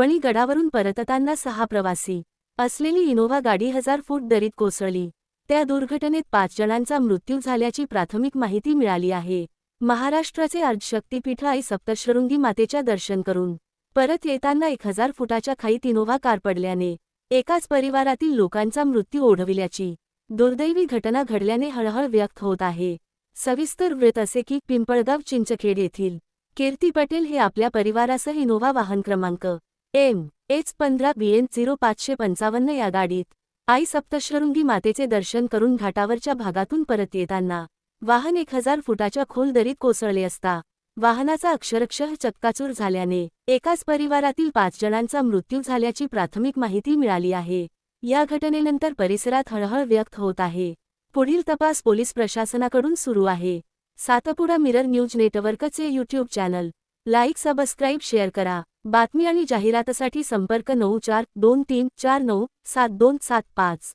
वणी गडावरून परतताना 6 प्रवासी असलेली इनोव्हा गाडी 1000 फूट दरीत कोसळली. त्या दुर्घटनेत 5 जणांचा मृत्यू झाल्याची प्राथमिक माहिती मिळाली आहे. महाराष्ट्राचे अर्धशक्तिपीठ आई सप्तशृंगी मातेच्या दर्शन करून परत येताना 1000 फुटाच्या खाईत इनोव्हा कार पडल्याने एकाच परिवारातील लोकांचा मृत्यू ओढविल्याची दुर्दैवी घटना घडल्याने हळहळ व्यक्त होत आहे. सविस्तर वृत्त असे की पिंपळगाव चिंचखेड येथील कीर्ती पटेल हे आपल्या परिवारासह इनोव्हा वाहन क्रमांक MH15BN0555 या गाडीत आई सप्तशृंगी मातेचे दर्शन करून घाटावरच्या भागातून परत येताना वाहन 1000 फुटाच्या खोल दरीत कोसळले असता वाहनाचा अक्षरशः चक्काचूर झाल्याने एकाच परिवारातील 5 जणांचा मृत्यू झाल्याची प्राथमिक माहिती मिळाली आहे. या घटनेनंतर परिसरात हळहळ व्यक्त होत आहे. पुढील तपास पोलीस प्रशासनाकडून सुरू आहे. सातपुडा मिरर न्यूज नेटवर्कचे YouTube channel like, subscribe, share करा. बातमी आणि जाहिरातीसाठी संपर्क 9423497275.